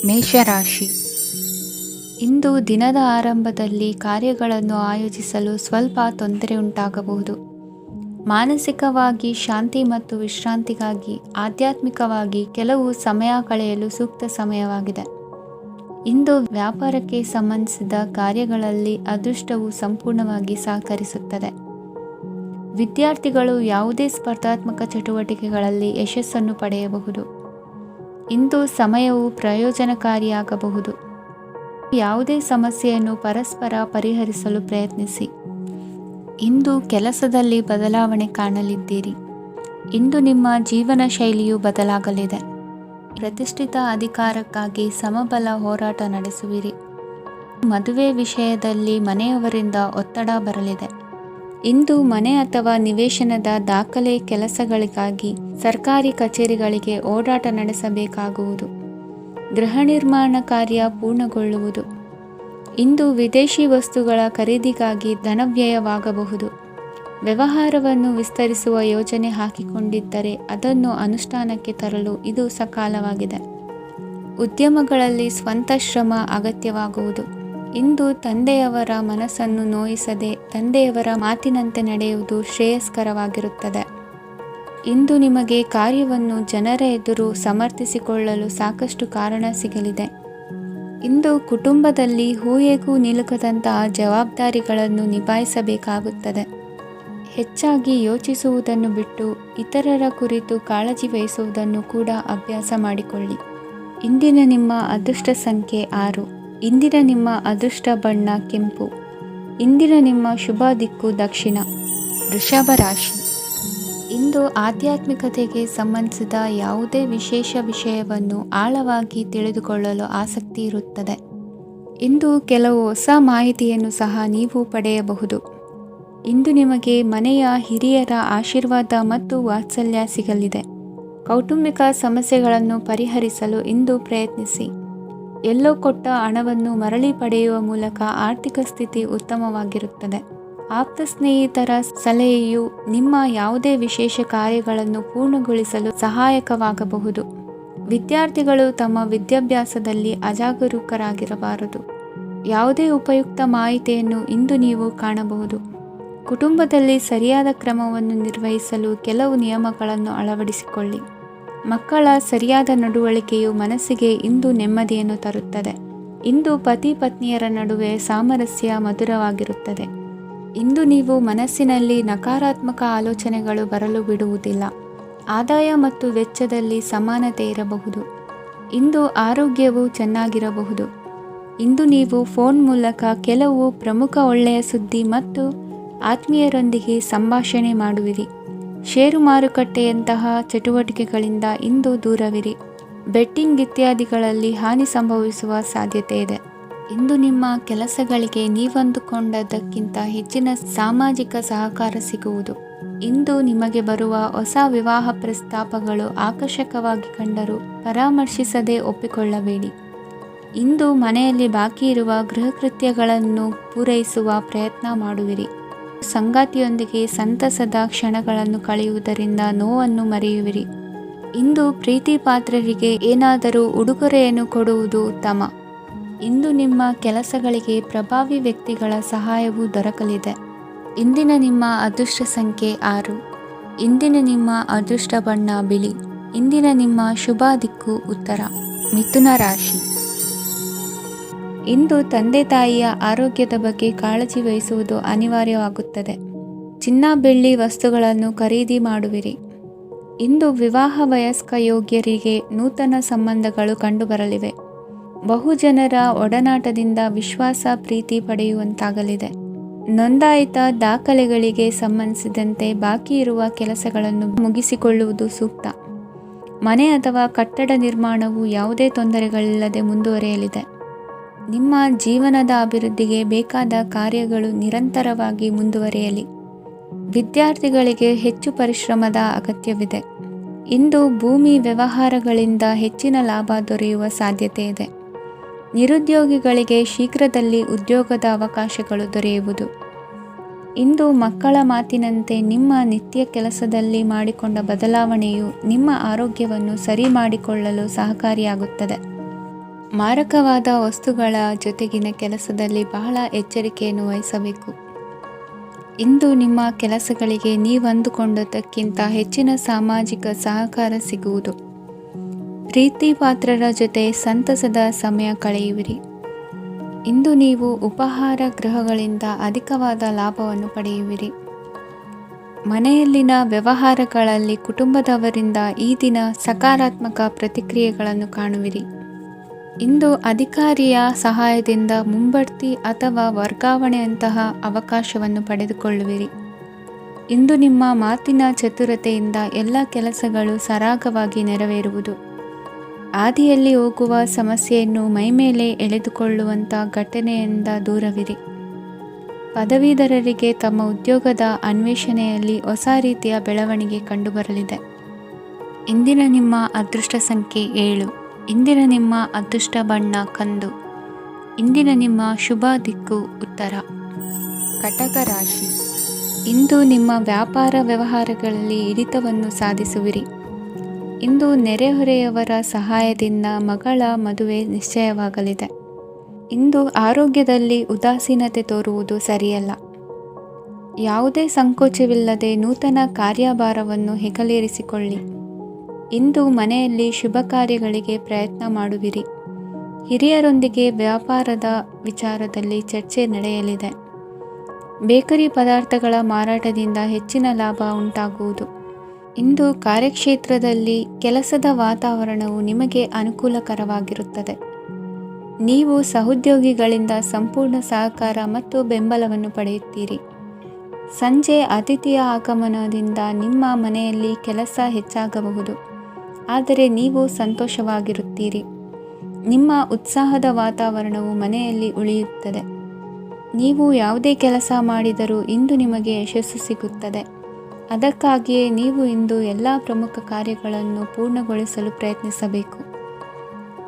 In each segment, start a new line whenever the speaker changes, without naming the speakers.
ಮೇಷರಾಶಿ. ಇಂದು ದಿನದ ಆರಂಭದಲ್ಲಿ ಕಾರ್ಯಗಳನ್ನು ಆಯೋಜಿಸಲು ಸ್ವಲ್ಪ ತೊಂದರೆ ಉಂಟಾಗಬಹುದು. ಮಾನಸಿಕವಾಗಿ ಶಾಂತಿ ಮತ್ತು ವಿಶ್ರಾಂತಿಗಾಗಿ ಆಧ್ಯಾತ್ಮಿಕವಾಗಿ ಕೆಲವು ಸಮಯ ಕಳೆಯಲು ಸೂಕ್ತ ಸಮಯವಾಗಿದೆ. ಇಂದು ವ್ಯಾಪಾರಕ್ಕೆ ಸಂಬಂಧಿಸಿದ ಕಾರ್ಯಗಳಲ್ಲಿ ಅದೃಷ್ಟವು ಸಂಪೂರ್ಣವಾಗಿ ಸಹಕರಿಸುತ್ತದೆ. ವಿದ್ಯಾರ್ಥಿಗಳು ಯಾವುದೇ ಸ್ಪರ್ಧಾತ್ಮಕ ಚಟುವಟಿಕೆಗಳಲ್ಲಿ ಯಶಸ್ಸನ್ನು ಪಡೆಯಬಹುದು. ಇಂದು ಸಮಯವು ಪ್ರಯೋಜನಕಾರಿಯಾಗಬಹುದು. ಯಾವುದೇ ಸಮಸ್ಯೆಯನ್ನು ಪರಸ್ಪರ ಪರಿಹರಿಸಲು ಪ್ರಯತ್ನಿಸಿ. ಇಂದು ಕೆಲಸದಲ್ಲಿ ಬದಲಾವಣೆ ಕಾಣಲಿದ್ದೀರಿ. ಇಂದು ನಿಮ್ಮ ಜೀವನ ಶೈಲಿಯು ಬದಲಾಗಲಿದೆ. ಪ್ರತಿಷ್ಠಿತ ಅಧಿಕಾರಕ್ಕಾಗಿ ಸಮಬಲ ಹೋರಾಟ ನಡೆಸುವಿರಿ. ಮದುವೆ ವಿಷಯದಲ್ಲಿ ಮನೆಯವರಿಂದ ಒತ್ತಡ ಬರಲಿದೆ. ಇಂದು ಮನೆ ಅಥವಾ ನಿವೇಶನದ ದಾಖಲೆ ಕೆಲಸಗಳಿಗಾಗಿ ಸರ್ಕಾರಿ ಕಚೇರಿಗಳಿಗೆ ಓಡಾಟ ನಡೆಸಬೇಕಾಗುವುದು. ಗೃಹ ನಿರ್ಮಾಣ ಕಾರ್ಯ ಪೂರ್ಣಗೊಳ್ಳುವುದು. ಇಂದು ವಿದೇಶಿ ವಸ್ತುಗಳ ಖರೀದಿಗಾಗಿ ಧನವ್ಯಯವಾಗಬಹುದು. ವ್ಯವಹಾರವನ್ನು ವಿಸ್ತರಿಸುವ ಯೋಜನೆ ಹಾಕಿಕೊಂಡಿದ್ದರೆ ಅದನ್ನು ಅನುಷ್ಠಾನಕ್ಕೆ ತರಲು ಇದು ಸಕಾಲವಾಗಿದೆ. ಉದ್ಯಮಗಳಲ್ಲಿ ಸ್ವಂತ ಶ್ರಮ ಅಗತ್ಯವಾಗುವುದು. ಇಂದು ತಂದೆಯವರ ಮನಸ್ಸನ್ನು ನೋಯಿಸದೆ ತಂದೆಯವರ ಮಾತಿನಂತೆ ನಡೆಯುವುದು ಶ್ರೇಯಸ್ಕರವಾಗಿರುತ್ತದೆ. ಇಂದು ನಿಮಗೆ ಕಾರ್ಯವನ್ನು ಜನರ ಎದುರು ಸಮರ್ಥಿಸಿಕೊಳ್ಳಲು ಸಾಕಷ್ಟು ಕಾರಣ ಸಿಗಲಿದೆ. ಇಂದು ಕುಟುಂಬದಲ್ಲಿ ಹೂಯೆಗೂ ನಿಲುಕದಂತಹ ಜವಾಬ್ದಾರಿಗಳನ್ನು ನಿಭಾಯಿಸಬೇಕಾಗುತ್ತದೆ. ಹೆಚ್ಚಾಗಿ ಯೋಚಿಸುವುದನ್ನು ಬಿಟ್ಟು ಇತರರ ಕುರಿತು ಕಾಳಜಿ ವಹಿಸುವುದನ್ನು ಕೂಡ ಅಭ್ಯಾಸ ಮಾಡಿಕೊಳ್ಳಿ. ಇಂದಿನ ನಿಮ್ಮ ಅದೃಷ್ಟ ಸಂಖ್ಯೆ 6. ಇಂದಿನ ನಿಮ್ಮ ಅದೃಷ್ಟ ಬಣ್ಣ ಕೆಂಪು. ಇಂದಿನ ನಿಮ್ಮ ಶುಭ ದಿಕ್ಕು ದಕ್ಷಿಣ. ವೃಷಭ ರಾಶಿ. ಇಂದು ಆಧ್ಯಾತ್ಮಿಕತೆಗೆ ಸಂಬಂಧಿಸಿದ ಯಾವುದೇ ವಿಶೇಷ ವಿಷಯವನ್ನು ಆಳವಾಗಿ ತಿಳಿದುಕೊಳ್ಳಲು ಆಸಕ್ತಿ ಇರುತ್ತದೆ. ಇಂದು ಕೆಲವು ಹೊಸ ಮಾಹಿತಿಯನ್ನು ಸಹ ನೀವು ಪಡೆಯಬಹುದು. ಇಂದು ನಿಮಗೆ ಮನೆಯ ಹಿರಿಯರ ಆಶೀರ್ವಾದ ಮತ್ತು ವಾತ್ಸಲ್ಯ ಸಿಗಲಿದೆ. ಕೌಟುಂಬಿಕ ಸಮಸ್ಯೆಗಳನ್ನು ಪರಿಹರಿಸಲು ಇಂದು ಪ್ರಯತ್ನಿಸಿ. ಎಲ್ಲೋ ಕೊಟ್ಟ ಹಣವನ್ನು ಮರಳಿ ಪಡೆಯುವ ಮೂಲಕ ಆರ್ಥಿಕ ಸ್ಥಿತಿ ಉತ್ತಮವಾಗಿರುತ್ತದೆ. ಆಪ್ತ ಸ್ನೇಹಿತರ ಸಲಹೆಯು ನಿಮ್ಮ ಯಾವುದೇ ವಿಶೇಷ ಕಾರ್ಯಗಳನ್ನು ಪೂರ್ಣಗೊಳಿಸಲು ಸಹಾಯಕವಾಗಬಹುದು. ವಿದ್ಯಾರ್ಥಿಗಳು ತಮ್ಮ ವಿದ್ಯಾಭ್ಯಾಸದಲ್ಲಿ ಅಜಾಗರೂಕರಾಗಿರಬಾರದು. ಯಾವುದೇ ಉಪಯುಕ್ತ ಮಾಹಿತಿಯನ್ನು ಇಂದು ನೀವು ಕಾಣಬಹುದು. ಕುಟುಂಬದಲ್ಲಿ ಸರಿಯಾದ ಕ್ರಮವನ್ನು ನಿರ್ವಹಿಸಲು ಕೆಲವು ನಿಯಮಗಳನ್ನು ಅಳವಡಿಸಿಕೊಳ್ಳಿ. ಮಕ್ಕಳ ಸರಿಯಾದ ನಡವಳಿಕೆಯು ಮನಸ್ಸಿಗೆ ಇಂದು ನೆಮ್ಮದಿಯನ್ನು ತರುತ್ತದೆ. ಇಂದು ಪತಿ ಪತ್ನಿಯರ ನಡುವೆ ಸಾಮರಸ್ಯ ಮಧುರವಾಗಿರುತ್ತದೆ. ಇಂದು ನೀವು ಮನಸ್ಸಿನಲ್ಲಿ ನಕಾರಾತ್ಮಕ ಆಲೋಚನೆಗಳು ಬರಲು ಬಿಡುವುದಿಲ್ಲ. ಆದಾಯ ಮತ್ತು ವೆಚ್ಚದಲ್ಲಿ ಸಮಾನತೆ ಇರಬಹುದು. ಇಂದು ಆರೋಗ್ಯವು ಚೆನ್ನಾಗಿರಬಹುದು. ಇಂದು ನೀವು ಫೋನ್ ಮೂಲಕ ಕೆಲವು ಪ್ರಮುಖ ಒಳ್ಳೆಯ ಸುದ್ದಿ ಮತ್ತು ಆತ್ಮೀಯರೊಂದಿಗೆ ಸಂಭಾಷಣೆ ಮಾಡುವಿರಿ. ಷೇರು ಮಾರುಕಟ್ಟೆಯಂತಹ ಚಟುವಟಿಕೆಗಳಿಂದ ಇಂದು ದೂರವಿರಿ. ಬೆಟ್ಟಿಂಗ್ ಇತ್ಯಾದಿಗಳಲ್ಲಿ ಹಾನಿ ಸಂಭವಿಸುವ ಸಾಧ್ಯತೆ ಇದೆ. ಇಂದು ನಿಮ್ಮ ಕೆಲಸಗಳಿಗೆ ನೀವಂದುಕೊಂಡದ್ದಕ್ಕಿಂತ ಹೆಚ್ಚಿನ ಸಾಮಾಜಿಕ ಸಹಕಾರ ಸಿಗುವುದು. ಇಂದು ನಿಮಗೆ ಬರುವ ಹೊಸ ವಿವಾಹ ಪ್ರಸ್ತಾಪಗಳು ಆಕರ್ಷಕವಾಗಿ ಕಂಡರೂ ಪರಾಮರ್ಶಿಸದೆ ಒಪ್ಪಿಕೊಳ್ಳಬೇಡಿ. ಇಂದು ಮನೆಯಲ್ಲಿ ಬಾಕಿ ಇರುವ ಗೃಹ ಕೃತ್ಯಗಳನ್ನು ಪೂರೈಸುವ ಪ್ರಯತ್ನ ಮಾಡುವಿರಿ. ಸಂಗಾತಿಯೊಂದಿಗೆ ಸಂತಸದ ಕ್ಷಣಗಳನ್ನು ಕಳೆಯುವುದರಿಂದ ನೋವನ್ನು ಮರೆಯುವಿರಿ. ಇಂದು ಪ್ರೀತಿ ಪಾತ್ರರಿಗೆ ಏನಾದರೂ ಉಡುಗೊರೆಯನ್ನು ಕೊಡುವುದು ಉತ್ತಮ. ಇಂದು ನಿಮ್ಮ ಕೆಲಸಗಳಿಗೆ ಪ್ರಭಾವಿ ವ್ಯಕ್ತಿಗಳ ಸಹಾಯವು ದೊರಕಲಿದೆ. ಇಂದಿನ ನಿಮ್ಮ ಅದೃಷ್ಟ ಸಂಖ್ಯೆ 6. ಇಂದಿನ ನಿಮ್ಮ ಅದೃಷ್ಟ ಬಣ್ಣ ಬಿಳಿ. ಇಂದಿನ ನಿಮ್ಮ ಶುಭ ದಿಕ್ಕು ಉತ್ತರ. ಮಿಥುನ ರಾಶಿ. ಇಂದು ತಂದೆ ತಾಯಿಯ ಆರೋಗ್ಯದ ಬಗ್ಗೆ ಕಾಳಜಿ ವಹಿಸುವುದು ಅನಿವಾರ್ಯವಾಗುತ್ತದೆ. ಚಿನ್ನ ಬೆಳ್ಳಿ ವಸ್ತುಗಳನ್ನು ಖರೀದಿ ಮಾಡುವಿರಿ. ಇಂದು ವಿವಾಹ ವಯಸ್ಕ ಯೋಗ್ಯರಿಗೆ ನೂತನ ಸಂಬಂಧಗಳು ಕಂಡುಬರಲಿವೆ. ಬಹುಜನರ ಒಡನಾಟದಿಂದ ವಿಶ್ವಾಸ ಪ್ರೀತಿ ಪಡೆಯುವಂತಾಗಲಿದೆ. ನೋಂದಾಯಿತ ದಾಖಲೆಗಳಿಗೆ ಸಂಬಂಧಿಸಿದಂತೆ ಬಾಕಿ ಇರುವ ಕೆಲಸಗಳನ್ನು ಮುಗಿಸಿಕೊಳ್ಳುವುದು ಸೂಕ್ತ. ಮನೆ ಅಥವಾ ಕಟ್ಟಡ ನಿರ್ಮಾಣವು ಯಾವುದೇ ತೊಂದರೆಗಳಿಲ್ಲದೆ ಮುಂದುವರಿಯಲಿದೆ. ನಿಮ್ಮ ಜೀವನದ ಅಭಿವೃದ್ಧಿಗೆ ಬೇಕಾದ ಕಾರ್ಯಗಳು ನಿರಂತರವಾಗಿ ಮುಂದುವರಿಯಲಿ. ವಿದ್ಯಾರ್ಥಿಗಳಿಗೆ ಹೆಚ್ಚು ಪರಿಶ್ರಮದ ಅಗತ್ಯವಿದೆ. ಇಂದು ಭೂಮಿ ವ್ಯವಹಾರಗಳಿಂದ ಹೆಚ್ಚಿನ ಲಾಭ ದೊರೆಯುವ ಸಾಧ್ಯತೆ ಇದೆ. ನಿರುದ್ಯೋಗಿಗಳಿಗೆ ಶೀಘ್ರದಲ್ಲಿ ಉದ್ಯೋಗದ ಅವಕಾಶಗಳು ದೊರೆಯುವುದು. ಇಂದು ಮಕ್ಕಳ ಮಾತಿನಂತೆ ನಿಮ್ಮ ನಿತ್ಯ ಕೆಲಸದಲ್ಲಿ ಮಾಡಿಕೊಂಡ ಬದಲಾವಣೆಯು ನಿಮ್ಮ ಆರೋಗ್ಯವನ್ನು ಸರಿ ಮಾಡಿಕೊಳ್ಳಲು ಸಹಕಾರಿಯಾಗುತ್ತದೆ. ಮಾರಕವಾದ ವಸ್ತುಗಳ ಜೊತೆಗಿನ ಕೆಲಸದಲ್ಲಿ ಬಹಳ ಎಚ್ಚರಿಕೆಯನ್ನು ವಹಿಸಬೇಕು. ಇಂದು ನಿಮ್ಮ ಕೆಲಸಗಳಿಗೆ ನೀವಂದುಕೊಂಡದ್ದಕ್ಕಿಂತ ಹೆಚ್ಚಿನ ಸಾಮಾಜಿಕ ಸಹಕಾರ ಸಿಗುವುದು. ಪ್ರೀತಿ ಪಾತ್ರರ ಜೊತೆ ಸಂತಸದ ಸಮಯ ಕಳೆಯುವಿರಿ. ಇಂದು ನೀವು ಉಪಹಾರ ಗೃಹಗಳಿಂದ ಅಧಿಕವಾದ ಲಾಭವನ್ನು ಪಡೆಯುವಿರಿ. ಮನೆಯಲ್ಲಿನ ವ್ಯವಹಾರಗಳಲ್ಲಿ ಕುಟುಂಬದವರಿಂದ ಈ ದಿನ ಸಕಾರಾತ್ಮಕ ಪ್ರತಿಕ್ರಿಯೆಗಳನ್ನು ಕಾಣುವಿರಿ. ಇಂದು ಅಧಿಕಾರಿಯ ಸಹಾಯದಿಂದ ಮುಂಬಡ್ತಿ ಅಥವಾ ವರ್ಗಾವಣೆಯಂತಹ ಅವಕಾಶವನ್ನು ಪಡೆದುಕೊಳ್ಳುವಿರಿ. ಇಂದು ನಿಮ್ಮ ಮಾತಿನ ಚತುರತೆಯಿಂದ ಎಲ್ಲ ಕೆಲಸಗಳು ಸರಾಗವಾಗಿ ನೆರವೇರುವುದು. ಹಾದಿಯಲ್ಲಿ ಹೋಗುವ ಸಮಸ್ಯೆಯನ್ನು ಮೈಮೇಲೆ ಎಳೆದುಕೊಳ್ಳುವಂಥ ಘಟನೆಯಿಂದ ದೂರವಿರಿ. ಪದವೀಧರರಿಗೆ ತಮ್ಮ ಉದ್ಯೋಗದ ಅನ್ವೇಷಣೆಯಲ್ಲಿ ಹೊಸ ರೀತಿಯ ಬೆಳವಣಿಗೆ ಕಂಡುಬರಲಿದೆ. ಇಂದಿನ ನಿಮ್ಮ ಅದೃಷ್ಟ ಸಂಖ್ಯೆ 7. ಇಂದಿನ ನಿಮ್ಮ ಅದೃಷ್ಟ ಬಣ್ಣ ಕಂದು. ಇಂದಿನ ನಿಮ್ಮ ಶುಭ ದಿಕ್ಕು ಉತ್ತರ. ಕಟಕ ರಾಶಿ. ಇಂದು ನಿಮ್ಮ ವ್ಯಾಪಾರ ವ್ಯವಹಾರಗಳಲ್ಲಿ ಹಿಡಿತವನ್ನು ಸಾಧಿಸುವಿರಿ. ಇಂದು ನೆರೆಹೊರೆಯವರ ಸಹಾಯದಿಂದ ಮಗಳ ಮದುವೆ ನಿಶ್ಚಯವಾಗಲಿದೆ. ಇಂದು ಆರೋಗ್ಯದಲ್ಲಿ ಉದಾಸೀನತೆ ತೋರುವುದು ಸರಿಯಲ್ಲ. ಯಾವುದೇ ಸಂಕೋಚವಿಲ್ಲದೆ ನೂತನ ಕಾರ್ಯಭಾರವನ್ನು ಹೆಗಲೇರಿಸಿಕೊಳ್ಳಿ. ಇಂದು ಮನೆಯಲ್ಲಿ ಶುಭ ಕಾರ್ಯಗಳಿಗೆ ಪ್ರಯತ್ನ ಮಾಡುವಿರಿ. ಹಿರಿಯರೊಂದಿಗೆ ವ್ಯಾಪಾರದ ವಿಚಾರದಲ್ಲಿ ಚರ್ಚೆ ನಡೆಯಲಿದೆ. ಬೇಕರಿ ಪದಾರ್ಥಗಳ ಮಾರಾಟದಿಂದ ಹೆಚ್ಚಿನ ಲಾಭ ಉಂಟಾಗುವುದು. ಇಂದು ಕಾರ್ಯಕ್ಷೇತ್ರದಲ್ಲಿ ಕೆಲಸದ ವಾತಾವರಣವು ನಿಮಗೆ ಅನುಕೂಲಕರವಾಗಿರುತ್ತದೆ. ನೀವು ಸಹೋದ್ಯೋಗಿಗಳಿಂದ ಸಂಪೂರ್ಣ ಸಹಕಾರ ಮತ್ತು ಬೆಂಬಲವನ್ನು ಪಡೆಯುತ್ತೀರಿ. ಸಂಜೆ ಅತಿಥಿಯ ಆಗಮನದಿಂದ ನಿಮ್ಮ ಮನೆಯಲ್ಲಿ ಕೆಲಸ ಹೆಚ್ಚಾಗಬಹುದು, ಆದರೆ ನೀವು ಸಂತೋಷವಾಗಿರುತ್ತೀರಿ. ನಿಮ್ಮ ಉತ್ಸಾಹದ ವಾತಾವರಣವು ಮನೆಯಲ್ಲಿ ಉಳಿಯುತ್ತದೆ. ನೀವು ಯಾವುದೇ ಕೆಲಸ ಮಾಡಿದರೂ ಇಂದು ನಿಮಗೆ ಯಶಸ್ಸು ಸಿಗುತ್ತದೆ. ಅದಕ್ಕಾಗಿಯೇ ನೀವು ಇಂದು ಎಲ್ಲ ಪ್ರಮುಖ ಕಾರ್ಯಗಳನ್ನು ಪೂರ್ಣಗೊಳಿಸಲು ಪ್ರಯತ್ನಿಸಬೇಕು.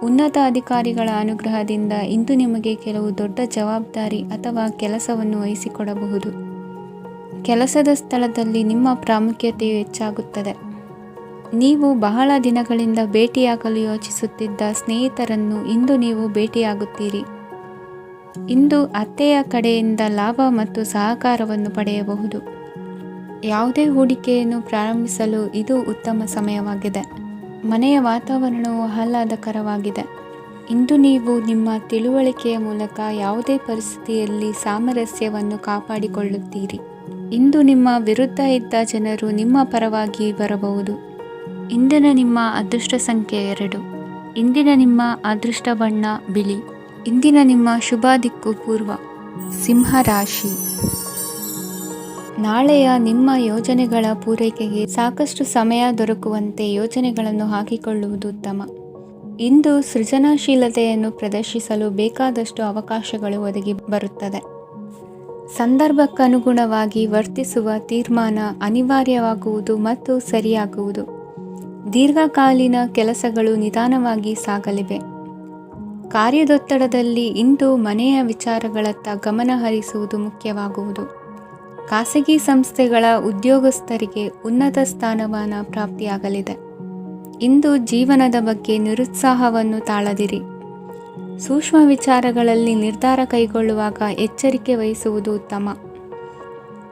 ಉನ್ನತ ಅಧಿಕಾರಿಗಳ ಅನುಗ್ರಹದಿಂದ ಇಂದು ನಿಮಗೆ ಕೆಲವು ದೊಡ್ಡ ಜವಾಬ್ದಾರಿ ಅಥವಾ ಕೆಲಸವನ್ನು ವಹಿಸಿಕೊಡಬಹುದು. ಕೆಲಸದ ಸ್ಥಳದಲ್ಲಿ ನಿಮ್ಮ ಪ್ರಾಮುಖ್ಯತೆಯು ಹೆಚ್ಚಾಗುತ್ತದೆ. ನೀವು ಬಹಳ ದಿನಗಳಿಂದ ಭೇಟಿಯಾಗಲು ಯೋಚಿಸುತ್ತಿದ್ದ ಸ್ನೇಹಿತರನ್ನು ಇಂದು ನೀವು ಭೇಟಿಯಾಗುತ್ತೀರಿ. ಇಂದು ಅತ್ತೆಯ ಕಡೆಯಿಂದ ಲಾಭ ಮತ್ತು ಸಹಕಾರವನ್ನು ಪಡೆಯಬಹುದು. ಯಾವುದೇ ಹೂಡಿಕೆಯನ್ನು ಪ್ರಾರಂಭಿಸಲು ಇದು ಉತ್ತಮ ಸಮಯವಾಗಿದೆ. ಮನೆಯ ವಾತಾವರಣವು ಆಹ್ಲಾದಕರವಾಗಿದೆ. ಇಂದು ನೀವು ನಿಮ್ಮ ತಿಳುವಳಿಕೆಯ ಮೂಲಕ ಯಾವುದೇ ಪರಿಸ್ಥಿತಿಯಲ್ಲಿ ಸಾಮರಸ್ಯವನ್ನು ಕಾಪಾಡಿಕೊಳ್ಳುತ್ತೀರಿ. ಇಂದು ನಿಮ್ಮ ವಿರುದ್ಧ ಇದ್ದ ಜನರು ನಿಮ್ಮ ಪರವಾಗಿ ಬರಬಹುದು. ಇಂದಿನ ನಿಮ್ಮ ಅದೃಷ್ಟ ಸಂಖ್ಯೆ 2. ಇಂದಿನ ನಿಮ್ಮ ಅದೃಷ್ಟ ಬಣ್ಣ ಬಿಳಿ. ಇಂದಿನ ನಿಮ್ಮ ಶುಭ ದಿಕ್ಕು ಪೂರ್ವ. ಸಿಂಹ ರಾಶಿ. ನಾಳೆಯ ನಿಮ್ಮ ಯೋಜನೆಗಳ ಪೂರೈಕೆಗೆ ಸಾಕಷ್ಟು ಸಮಯ ದೊರಕುವಂತೆ ಯೋಜನೆಗಳನ್ನು ಹಾಕಿಕೊಳ್ಳುವುದು ಉತ್ತಮ. ಇಂದು ಸೃಜನಶೀಲತೆಯನ್ನು ಪ್ರದರ್ಶಿಸಲು ಬೇಕಾದಷ್ಟು ಅವಕಾಶಗಳು ಒದಗಿ ಬರುತ್ತದೆ. ಸಂದರ್ಭಕ್ಕನುಗುಣವಾಗಿ ವರ್ತಿಸುವ ತೀರ್ಮಾನ ಅನಿವಾರ್ಯವಾಗುವುದು ಮತ್ತು ಸರಿಯಾಗುವುದು. ದೀರ್ಘಕಾಲೀನ ಕೆಲಸಗಳು ನಿಧಾನವಾಗಿ ಸಾಗಲಿವೆ. ಕಾರ್ಯದೊತ್ತಡದಲ್ಲಿ ಇಂದು ಮನೆಯ ವಿಚಾರಗಳತ್ತ ಗಮನ ಹರಿಸುವುದು ಮುಖ್ಯವಾಗುವುದು. ಖಾಸಗಿ ಸಂಸ್ಥೆಗಳ ಉದ್ಯೋಗಸ್ಥರಿಗೆ ಉನ್ನತ ಸ್ಥಾನಮಾನ ಪ್ರಾಪ್ತಿಯಾಗಲಿದೆ. ಇಂದು ಜೀವನದ ಬಗ್ಗೆ ನಿರುತ್ಸಾಹವನ್ನು ತಾಳದಿರಿ. ಸೂಕ್ಷ್ಮ ವಿಚಾರಗಳಲ್ಲಿ ನಿರ್ಧಾರ ಕೈಗೊಳ್ಳುವಾಗ ಎಚ್ಚರಿಕೆ ವಹಿಸುವುದು ಉತ್ತಮ.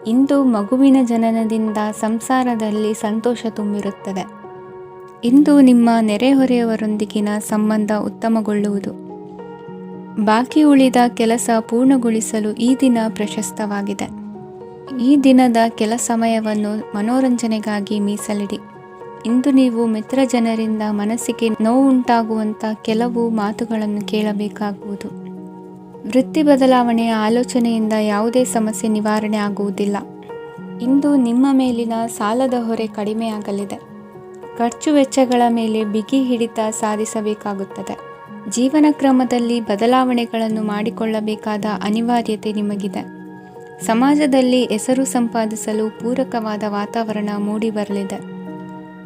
ಇಂದು ಮಗುವಿನ ಜನನದಿಂದ ಸಂಸಾರದಲ್ಲಿ ಸಂತೋಷ ತುಂಬಿರುತ್ತದೆ. ಇಂದು ನಿಮ್ಮ ನೆರೆಹೊರೆಯವರೊಂದಿಗಿನ ಸಂಬಂಧ ಉತ್ತಮಗೊಳ್ಳುವುದು. ಬಾಕಿ ಉಳಿದ ಕೆಲಸ ಪೂರ್ಣಗೊಳಿಸಲು ಈ ದಿನ ಪ್ರಶಸ್ತವಾಗಿದೆ. ಈ ದಿನದ ಕೆಲ ಸಮಯವನ್ನು ಮನೋರಂಜನೆಗಾಗಿ ಮೀಸಲಿಡಿ. ಇಂದು ನೀವು ಮಿತ್ರ ಜನರಿಂದ ಮನಸ್ಸಿಗೆ ನೋವುಂಟಾಗುವಂಥ ಕೆಲವು ಮಾತುಗಳನ್ನು ಕೇಳಬೇಕಾಗುವುದು. ವೃತ್ತಿ ಬದಲಾವಣೆಯ ಆಲೋಚನೆಯಿಂದ ಯಾವುದೇ ಸಮಸ್ಯೆ ನಿವಾರಣೆ ಆಗುವುದಿಲ್ಲ. ಇಂದು ನಿಮ್ಮ ಮೇಲಿನ ಸಾಲದ ಹೊರೆ ಕಡಿಮೆಯಾಗಲಿದೆ. ಖರ್ಚು ವೆಚ್ಚಗಳ ಮೇಲೆ ಬಿಗಿ ಹಿಡಿತ ಸಾಧಿಸಬೇಕಾಗುತ್ತದೆ. ಜೀವನ ಕ್ರಮದಲ್ಲಿ ಬದಲಾವಣೆಗಳನ್ನು ಮಾಡಿಕೊಳ್ಳಬೇಕಾದ ಅನಿವಾರ್ಯತೆ ನಿಮಗಿದೆ. ಸಮಾಜದಲ್ಲಿ ಹೆಸರು ಸಂಪಾದಿಸಲು ಪೂರಕವಾದ ವಾತಾವರಣ ಮೂಡಿಬರಲಿದೆ.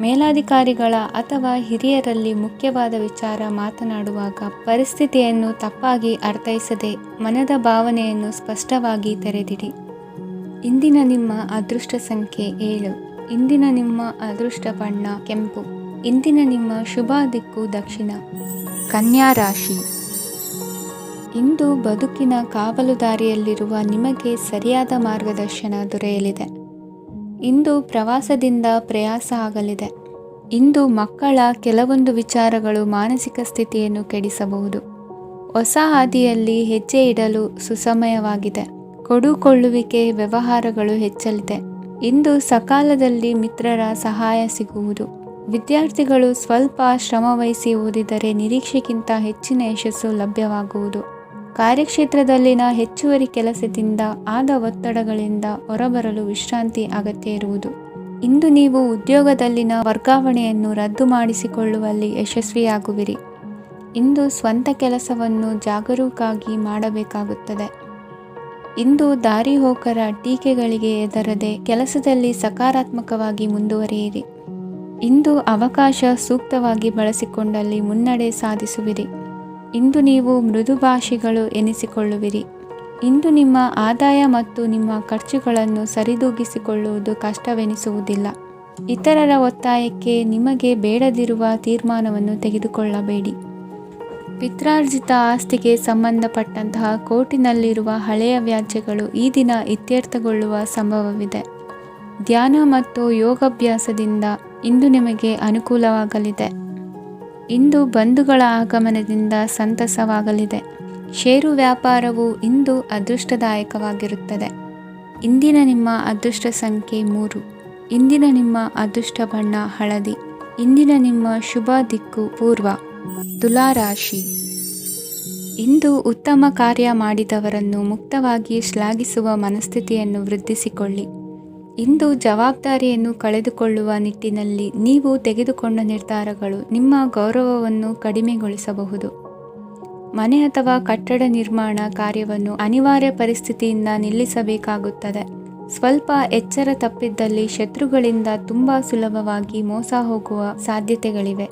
ಮೇಲಾಧಿಕಾರಿಗಳ ಅಥವಾ ಹಿರಿಯರಲ್ಲಿ ಮುಖ್ಯವಾದ ವಿಚಾರ ಮಾತನಾಡುವಾಗ ಪರಿಸ್ಥಿತಿಯನ್ನು ತಪ್ಪಾಗಿ ಅರ್ಥೈಸದೆ ಮನದ ಭಾವನೆಯನ್ನು ಸ್ಪಷ್ಟವಾಗಿ ತೆರೆದಿಡಿ. ಇಂದಿನ ನಿಮ್ಮ ಅದೃಷ್ಟ ಸಂಖ್ಯೆ 7. ಇಂದಿನ ನಿಮ್ಮ ಅದೃಷ್ಟ ಬಣ್ಣ ಕೆಂಪು. ಇಂದಿನ ನಿಮ್ಮ ಶುಭ ದಿಕ್ಕು ದಕ್ಷಿಣ. ಕನ್ಯಾ ರಾಶಿ. ಇಂದು ಬದುಕಿನ ಕಾವಲುದಾರಿಯಲ್ಲಿರುವ ನಿಮಗೆ ಸರಿಯಾದ ಮಾರ್ಗದರ್ಶನ ದೊರೆಯಲಿದೆ. ಇಂದು ಪ್ರವಾಸದಿಂದ ಪ್ರಯಾಸ ಆಗಲಿದೆ. ಇಂದು ಮಕ್ಕಳ ಕೆಲವೊಂದು ವಿಚಾರಗಳು ಮಾನಸಿಕ ಸ್ಥಿತಿಯನ್ನು ಕೆಡಿಸಬಹುದು. ಹೊಸ ಹಾದಿಯಲ್ಲಿ ಹೆಜ್ಜೆ ಇಡಲು ಸುಸಮಯವಾಗಿದೆ. ಕೊಡುಕೊಳ್ಳುವಿಕೆ ವ್ಯವಹಾರಗಳು ಹೆಚ್ಚಲಿದೆ. ಇಂದು ಸಕಾಲದಲ್ಲಿ ಮಿತ್ರರ ಸಹಾಯ ಸಿಗುವುದು. ವಿದ್ಯಾರ್ಥಿಗಳು ಸ್ವಲ್ಪ ಶ್ರಮವಹಿಸಿ ಓದಿದರೆ ನಿರೀಕ್ಷೆಗಿಂತ ಹೆಚ್ಚಿನ ಯಶಸ್ಸು ಲಭ್ಯವಾಗುವುದು. ಕಾರ್ಯಕ್ಷೇತ್ರದಲ್ಲಿನ ಹೆಚ್ಚುವರಿ ಕೆಲಸದಿಂದ ಆದ ಒತ್ತಡಗಳಿಂದ ಹೊರಬರಲು ವಿಶ್ರಾಂತಿ ಅಗತ್ಯ ಇರುವುದು. ಇಂದು ನೀವು ಉದ್ಯೋಗದಲ್ಲಿನ ವರ್ಗಾವಣೆಯನ್ನು ರದ್ದು ಮಾಡಿಸಿಕೊಳ್ಳುವಲ್ಲಿ ಯಶಸ್ವಿಯಾಗುವಿರಿ. ಇಂದು ಸ್ವಂತ ಕೆಲಸವನ್ನು ಜಾಗರೂಕರಾಗಿ ಮಾಡಬೇಕಾಗುತ್ತದೆ. ಇಂದು ದಾರಿಹೋಕರ ಟೀಕೆಗಳಿಗೆ ಹೆದರದೆ ಕೆಲಸದಲ್ಲಿ ಸಕಾರಾತ್ಮಕವಾಗಿ ಮುಂದುವರಿಯಿರಿ. ಇಂದು ಅವಕಾಶ ಸೂಕ್ತವಾಗಿ ಬಳಸಿಕೊಂಡಲ್ಲಿ ಮುನ್ನಡೆ ಸಾಧಿಸುವಿರಿ. ಇಂದು ನೀವು ಮೃದುಭಾಷಿಗಳು ಎನಿಸಿಕೊಳ್ಳುವಿರಿ. ಇಂದು ನಿಮ್ಮ ಆದಾಯ ಮತ್ತು ನಿಮ್ಮ ಖರ್ಚುಗಳನ್ನು ಸರಿದೂಗಿಸಿಕೊಳ್ಳುವುದು ಕಷ್ಟವೆನಿಸುವುದಿಲ್ಲ. ಇತರರ ಒತ್ತಾಯಕ್ಕೆ ನಿಮಗೆ ಬೇಡದಿರುವ ತೀರ್ಮಾನವನ್ನು ತೆಗೆದುಕೊಳ್ಳಬೇಡಿ. ಪಿತ್ರಾರ್ಜಿತ ಆಸ್ತಿಗೆ ಸಂಬಂಧಪಟ್ಟಂತಹ ಕೋರ್ಟಿನಲ್ಲಿರುವ ಹಳೆಯ ವ್ಯಾಜ್ಯಗಳು ಈ ದಿನ ಇತ್ಯರ್ಥಗೊಳ್ಳುವ ಸಂಭವವಿದೆ. ಧ್ಯಾನ ಮತ್ತು ಯೋಗಾಭ್ಯಾಸದಿಂದ ಇಂದು ನಿಮಗೆ ಅನುಕೂಲವಾಗಲಿದೆ. ಇಂದು ಬಂಧುಗಳ ಆಗಮನದಿಂದ ಸಂತಸವಾಗಲಿದೆ. ಷೇರು ವ್ಯಾಪಾರವು ಇಂದು ಅದೃಷ್ಟದಾಯಕವಾಗಿರುತ್ತದೆ. ಇಂದಿನ ನಿಮ್ಮ ಅದೃಷ್ಟ ಸಂಖ್ಯೆ 3. ಇಂದಿನ ನಿಮ್ಮ ಅದೃಷ್ಟ ಬಣ್ಣ ಹಳದಿ. ಇಂದಿನ ನಿಮ್ಮ ಶುಭ ದಿಕ್ಕು ಪೂರ್ವ. ತುಲಾ ರಾಶಿ. ಇಂದು ಉತ್ತಮ ಕಾರ್ಯ ಮಾಡಿದವರನ್ನು ಮುಕ್ತವಾಗಿ ಶ್ಲಾಘಿಸುವ ಮನಸ್ಥಿತಿಯನ್ನು ವೃದ್ಧಿಸಿಕೊಳ್ಳಿ. ಇಂದು ಜವಾಬ್ದಾರಿಯನ್ನು ಕಳೆದುಕೊಳ್ಳುವ ನಿಟ್ಟಿನಲ್ಲಿ ನೀವು ತೆಗೆದುಕೊಂಡ ನಿರ್ಧಾರಗಳು ನಿಮ್ಮ ಗೌರವವನ್ನು ಕಡಿಮೆಗೊಳಿಸಬಹುದು. ಮನೆ ಅಥವಾ ಕಟ್ಟಡ ನಿರ್ಮಾಣ ಕಾರ್ಯವನ್ನು ಅನಿವಾರ್ಯ ಪರಿಸ್ಥಿತಿಯಿಂದ ನಿಲ್ಲಿಸಬೇಕಾಗುತ್ತದೆ. ಸ್ವಲ್ಪ ಎಚ್ಚರ ತಪ್ಪಿದ್ದಲ್ಲಿ ಶತ್ರುಗಳಿಂದ ತುಂಬ ಸುಲಭವಾಗಿ ಮೋಸ ಹೋಗುವ ಸಾಧ್ಯತೆಗಳಿವೆ.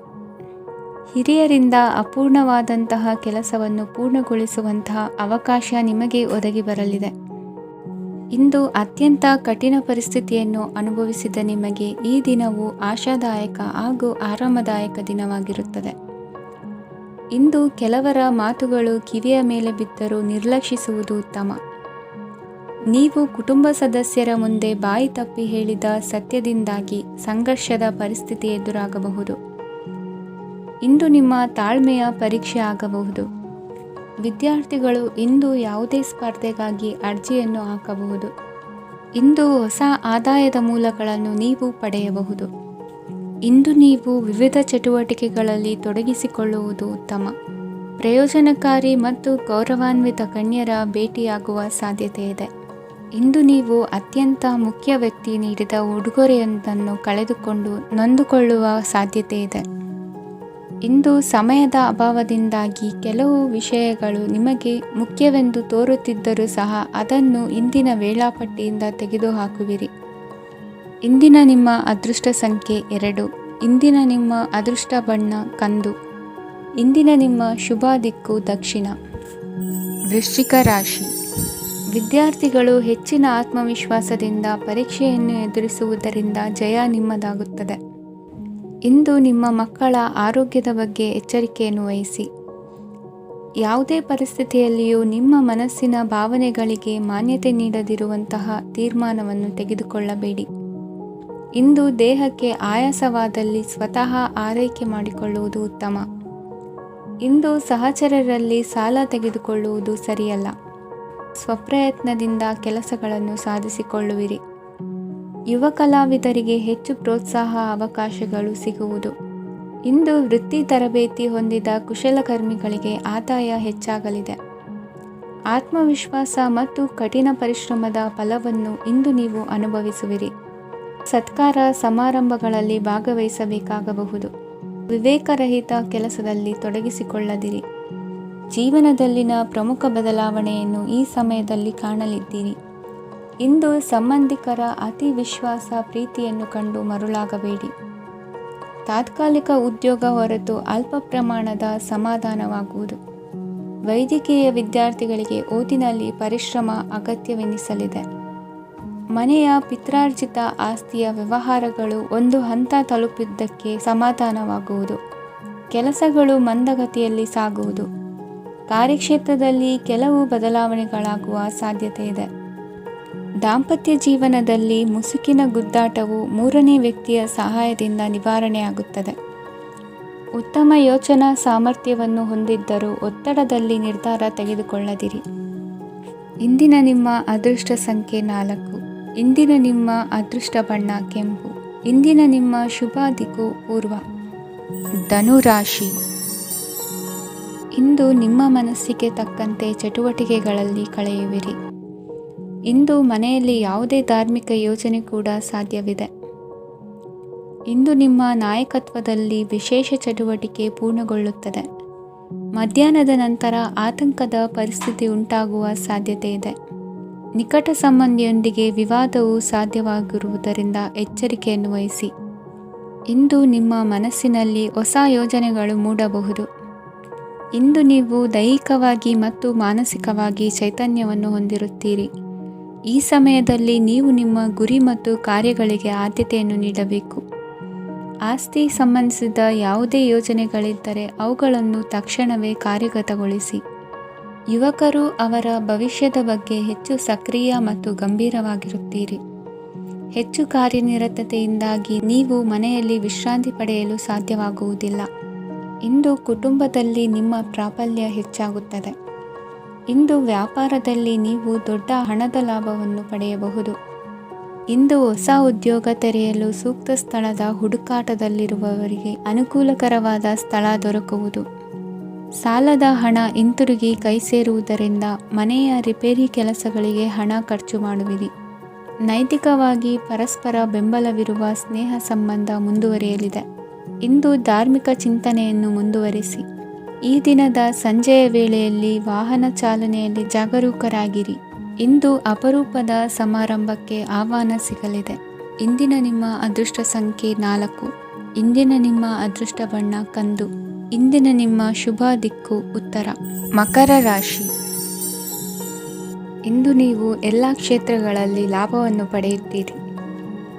ಹಿರಿಯರಿಂದ ಅಪೂರ್ಣವಾದಂತಹ ಕೆಲಸವನ್ನು ಪೂರ್ಣಗೊಳಿಸುವಂತಹ ಅವಕಾಶ ನಿಮಗೆ ಒದಗಿ ಬರಲಿದೆ. ಇಂದು ಅತ್ಯಂತ ಕಠಿಣ ಪರಿಸ್ಥಿತಿಯನ್ನು ಅನುಭವಿಸಿದ ನಿಮಗೆ ಈ ದಿನವು ಆಶಾದಾಯಕ ಹಾಗೂ ಆರಾಮದಾಯಕ ದಿನವಾಗಿರುತ್ತದೆ. ಇಂದು ಕೆಲವರ ಮಾತುಗಳು ಕಿವಿಯ ಮೇಲೆ ಬಿದ್ದರೂ ನಿರ್ಲಕ್ಷಿಸುವುದು ಉತ್ತಮ. ನೀವು ಕುಟುಂಬ ಸದಸ್ಯರ ಮುಂದೆ ಬಾಯಿ ತಪ್ಪಿ ಹೇಳಿದ ಸತ್ಯದಿಂದಾಗಿ ಸಂಘರ್ಷದ ಪರಿಸ್ಥಿತಿ ಎದುರಾಗಬಹುದು. ಇಂದು ನಿಮ್ಮ ತಾಳ್ಮೆಯ ಪರೀಕ್ಷೆ ಆಗಬಹುದು. ವಿದ್ಯಾರ್ಥಿಗಳು ಇಂದು ಯಾವುದೇ ಸ್ಪರ್ಧೆಗಾಗಿ ಅರ್ಜಿಯನ್ನು ಹಾಕಬಹುದು. ಇಂದು ಹೊಸ ಆದಾಯದ ಮೂಲಗಳನ್ನು ನೀವು ಪಡೆಯಬಹುದು. ಇಂದು ನೀವು ವಿವಿಧ ಚಟುವಟಿಕೆಗಳಲ್ಲಿ ತೊಡಗಿಸಿಕೊಳ್ಳುವುದು ಉತ್ತಮ. ಪ್ರಯೋಜನಕಾರಿ ಮತ್ತು ಗೌರವಾನ್ವಿತ ಗಣ್ಯರ ಭೇಟಿಯಾಗುವ ಸಾಧ್ಯತೆ ಇದೆ. ಇಂದು ನೀವು ಅತ್ಯಂತ ಮುಖ್ಯ ವ್ಯಕ್ತಿ ನೀಡಿದ ಉಡುಗೊರೆಯೊಂದನ್ನು ಕಳೆದುಕೊಂಡು ನೊಂದುಕೊಳ್ಳುವ ಸಾಧ್ಯತೆ ಇದೆ. ಇಂದು ಸಮಯದ ಅಭಾವದಿಂದಾಗಿ ಕೆಲವು ವಿಷಯಗಳು ನಿಮಗೆ ಮುಖ್ಯವೆಂದು ತೋರುತ್ತಿದ್ದರೂ ಸಹ ಅದನ್ನು ಇಂದಿನ ವೇಳಾಪಟ್ಟಿಯಿಂದ ತೆಗೆದುಹಾಕುವಿರಿ. ಇಂದಿನ ನಿಮ್ಮ ಅದೃಷ್ಟ ಸಂಖ್ಯೆ 2. ಇಂದಿನ ನಿಮ್ಮ ಅದೃಷ್ಟ ಬಣ್ಣ ಕಂದು. ಇಂದಿನ ನಿಮ್ಮ ಶುಭ ದಿಕ್ಕು ದಕ್ಷಿಣ. ವೃಶ್ಚಿಕ ರಾಶಿ. ವಿದ್ಯಾರ್ಥಿಗಳು ಹೆಚ್ಚಿನ ಆತ್ಮವಿಶ್ವಾಸದಿಂದ ಪರೀಕ್ಷೆಯನ್ನು ಎದುರಿಸುವುದರಿಂದ ಜಯ ನಿಮ್ಮದಾಗುತ್ತದೆ. ಇಂದು ನಿಮ್ಮ ಮಕ್ಕಳ ಆರೋಗ್ಯದ ಬಗ್ಗೆ ಎಚ್ಚರಿಕೆಯನ್ನು ವಹಿಸಿ. ಯಾವುದೇ ಪರಿಸ್ಥಿತಿಯಲ್ಲಿಯೂ ನಿಮ್ಮ ಮನಸ್ಸಿನ ಭಾವನೆಗಳಿಗೆ ಮಾನ್ಯತೆ ನೀಡದಿರುವಂತಹ ತೀರ್ಮಾನವನ್ನು ತೆಗೆದುಕೊಳ್ಳಬೇಡಿ. ಇಂದು ದೇಹಕ್ಕೆ ಆಯಾಸವಾದಲ್ಲಿ ಸ್ವತಃ ಆರೈಕೆ ಮಾಡಿಕೊಳ್ಳುವುದು ಉತ್ತಮ. ಇಂದು ಸಹಚರರಲ್ಲಿ ಸಾಲ ತೆಗೆದುಕೊಳ್ಳುವುದು ಸರಿಯಲ್ಲ. ಸ್ವಪ್ರಯತ್ನದಿಂದ ಕೆಲಸಗಳನ್ನು ಸಾಧಿಸಿಕೊಳ್ಳುವಿರಿ. ಯುವ ಕಲಾವಿದರಿಗೆ ಹೆಚ್ಚು ಪ್ರೋತ್ಸಾಹ ಅವಕಾಶಗಳು ಸಿಗುವುದು. ಇಂದು ವೃತ್ತಿ ತರಬೇತಿ ಹೊಂದಿದ ಕುಶಲಕರ್ಮಿಗಳಿಗೆ ಆದಾಯ ಹೆಚ್ಚಾಗಲಿದೆ. ಆತ್ಮವಿಶ್ವಾಸ ಮತ್ತು ಕಠಿಣ ಪರಿಶ್ರಮದ ಫಲವನ್ನು ಇಂದು ನೀವು ಅನುಭವಿಸುವಿರಿ. ಸತ್ಕಾರ ಸಮಾರಂಭಗಳಲ್ಲಿ ಭಾಗವಹಿಸಬೇಕಾಗಬಹುದು. ವಿವೇಕರಹಿತ ಕೆಲಸದಲ್ಲಿ ತೊಡಗಿಸಿಕೊಳ್ಳದಿರಿ. ಜೀವನದಲ್ಲಿನ ಪ್ರಮುಖ ಬದಲಾವಣೆಯನ್ನು ಈ ಸಮಯದಲ್ಲಿ ಕಾಣಲಿದ್ದೀರಿ. ಇಂದು ಸಂಬಂಧಿಕರ ಅತಿ ವಿಶ್ವಾಸ ಪ್ರೀತಿಯನ್ನು ಕಂಡು ಮರುಳಾಗಬೇಡಿ. ತಾತ್ಕಾಲಿಕ ಉದ್ಯೋಗ ಹೊರತು ಅಲ್ಪ ಪ್ರಮಾಣದ ಸಮಾಧಾನವಾಗುವುದು. ವೈದ್ಯಕೀಯ ವಿದ್ಯಾರ್ಥಿಗಳಿಗೆ ಓದಿನಲ್ಲಿ ಪರಿಶ್ರಮ ಅಗತ್ಯವೆನಿಸಲಿದೆ. ಮನೆಯ ಪಿತ್ರಾರ್ಜಿತ ಆಸ್ತಿಯ ವ್ಯವಹಾರಗಳು ಒಂದು ಹಂತ ತಲುಪಿದ್ದಕ್ಕೆ ಸಮಾಧಾನವಾಗುವುದು. ಕೆಲಸಗಳು ಮಂದಗತಿಯಲ್ಲಿ ಸಾಗುವುದು. ಕಾರ್ಯಕ್ಷೇತ್ರದಲ್ಲಿ ಕೆಲವು ಬದಲಾವಣೆಗಳಾಗುವ ಸಾಧ್ಯತೆ ಇದೆ. ದಾಂಪತ್ಯ ಜೀವನದಲ್ಲಿ ಮುಸುಕಿನ ಗುದ್ದಾಟವು ಮೂರನೇ ವ್ಯಕ್ತಿಯ ಸಹಾಯದಿಂದ ನಿವಾರಣೆಯಾಗುತ್ತದೆ. ಉತ್ತಮ ಯೋಚನಾ ಸಾಮರ್ಥ್ಯವನ್ನು ಹೊಂದಿದ್ದರೂ ಒತ್ತಡದಲ್ಲಿ ನಿರ್ಧಾರ ತೆಗೆದುಕೊಳ್ಳದಿರಿ. ಇಂದಿನ ನಿಮ್ಮ ಅದೃಷ್ಟ ಸಂಖ್ಯೆ 4. ಇಂದಿನ ನಿಮ್ಮ ಅದೃಷ್ಟ ಬಣ್ಣ ಕೆಂಪು. ಇಂದಿನ ನಿಮ್ಮ ಶುಭ ದಿಕ್ಕು ಪೂರ್ವ. ಧನುರಾಶಿ. ಇಂದು ನಿಮ್ಮ ಮನಸ್ಸಿಗೆ ತಕ್ಕಂತೆ ಚಟುವಟಿಕೆಗಳಲ್ಲಿ ಕಳೆಯುವಿರಿ. ಇಂದು ಮನೆಯಲ್ಲಿ ಯಾವುದೇ ಧಾರ್ಮಿಕ ಯೋಜನೆ ಕೂಡ ಸಾಧ್ಯವಿದೆ. ಇಂದು ನಿಮ್ಮ ನಾಯಕತ್ವದಲ್ಲಿ ವಿಶೇಷ ಚಟುವಟಿಕೆ ಪೂರ್ಣಗೊಳ್ಳುತ್ತದೆ. ಮಧ್ಯಾಹ್ನದ ನಂತರ ಆತಂಕದ ಪರಿಸ್ಥಿತಿ ಉಂಟಾಗುವ ಸಾಧ್ಯತೆ ಇದೆ. ನಿಕಟ ಸಂಬಂಧಿಯೊಂದಿಗೆ ವಿವಾದವು ಸಾಧ್ಯವಾಗಿರುವುದರಿಂದ ಎಚ್ಚರಿಕೆಯನ್ನು ವಹಿಸಿ. ಇಂದು ನಿಮ್ಮ ಮನಸ್ಸಿನಲ್ಲಿ ಹೊಸ ಯೋಜನೆಗಳು ಮೂಡಬಹುದು. ಇಂದು ನೀವು ದೈಹಿಕವಾಗಿ ಮತ್ತು ಮಾನಸಿಕವಾಗಿ ಚೈತನ್ಯವನ್ನು ಹೊಂದಿರುತ್ತೀರಿ. ಈ ಸಮಯದಲ್ಲಿ ನೀವು ನಿಮ್ಮ ಗುರಿ ಮತ್ತು ಕಾರ್ಯಗಳಿಗೆ ಆದ್ಯತೆಯನ್ನು ನೀಡಬೇಕು. ಆಸ್ತಿ ಸಂಬಂಧಿಸಿದ ಯಾವುದೇ ಯೋಜನೆಗಳಿದ್ದರೆ ಅವುಗಳನ್ನು ತಕ್ಷಣವೇ ಕಾರ್ಯಗತಗೊಳಿಸಿ. ಯುವಕರು ಅವರ ಭವಿಷ್ಯದ ಬಗ್ಗೆ ಹೆಚ್ಚು ಸಕ್ರಿಯ ಮತ್ತು ಗಂಭೀರವಾಗಿರುತ್ತೀರಿ. ಹೆಚ್ಚು ಕಾರ್ಯನಿರತತೆಯಿಂದಾಗಿ ನೀವು ಮನೆಯಲ್ಲಿ ವಿಶ್ರಾಂತಿ ಪಡೆಯಲು ಸಾಧ್ಯವಾಗುವುದಿಲ್ಲ. ಇಂದು ಕುಟುಂಬದಲ್ಲಿ ನಿಮ್ಮ ಪ್ರಾಬಲ್ಯ ಹೆಚ್ಚಾಗುತ್ತದೆ. ಇಂದು ವ್ಯಾಪಾರದಲ್ಲಿ ನೀವು ದೊಡ್ಡ ಹಣದ ಲಾಭವನ್ನು ಪಡೆಯಬಹುದು. ಇಂದು ಹೊಸ ಉದ್ಯೋಗ ತೆರೆಯಲು ಸೂಕ್ತ ಸ್ಥಳದ ಹುಡುಕಾಟದಲ್ಲಿರುವವರಿಗೆ ಅನುಕೂಲಕರವಾದ ಸ್ಥಳ ದೊರಕುವುದು. ಸಾಲದ ಹಣ ಹಿಂತಿರುಗಿ ಕೈ ಸೇರುವುದರಿಂದ ಮನೆಯ ರಿಪೇರಿ ಕೆಲಸಗಳಿಗೆ ಹಣ ಖರ್ಚು ಮಾಡುವಿರಿ. ನೈತಿಕವಾಗಿ ಪರಸ್ಪರ ಬೆಂಬಲವಿರುವ ಸ್ನೇಹ ಸಂಬಂಧ ಮುಂದುವರಿಯಲಿದೆ. ಇಂದು ಧಾರ್ಮಿಕ ಚಿಂತನೆಯನ್ನು ಮುಂದುವರಿಸಿ. ಈ ದಿನದ ಸಂಜೆಯ ವೇಳೆಯಲ್ಲಿ ವಾಹನ ಚಾಲನೆಯಲ್ಲಿ ಜಾಗರೂಕರಾಗಿರಿ. ಇಂದು ಅಪರೂಪದ ಸಮಾರಂಭಕ್ಕೆ ಆಹ್ವಾನ ಸಿಗಲಿದೆ. ಇಂದಿನ ನಿಮ್ಮ ಅದೃಷ್ಟ ಸಂಖ್ಯೆ 4. ಇಂದಿನ ನಿಮ್ಮ ಅದೃಷ್ಟ ಬಣ್ಣ ಕಂದು. ಇಂದಿನ ನಿಮ್ಮ ಶುಭ ದಿಕ್ಕು ಉತ್ತರ. ಮಕರ ರಾಶಿ. ಇಂದು ನೀವು ಎಲ್ಲ ಕ್ಷೇತ್ರಗಳಲ್ಲಿ ಲಾಭವನ್ನು ಪಡೆಯುತ್ತೀರಿ.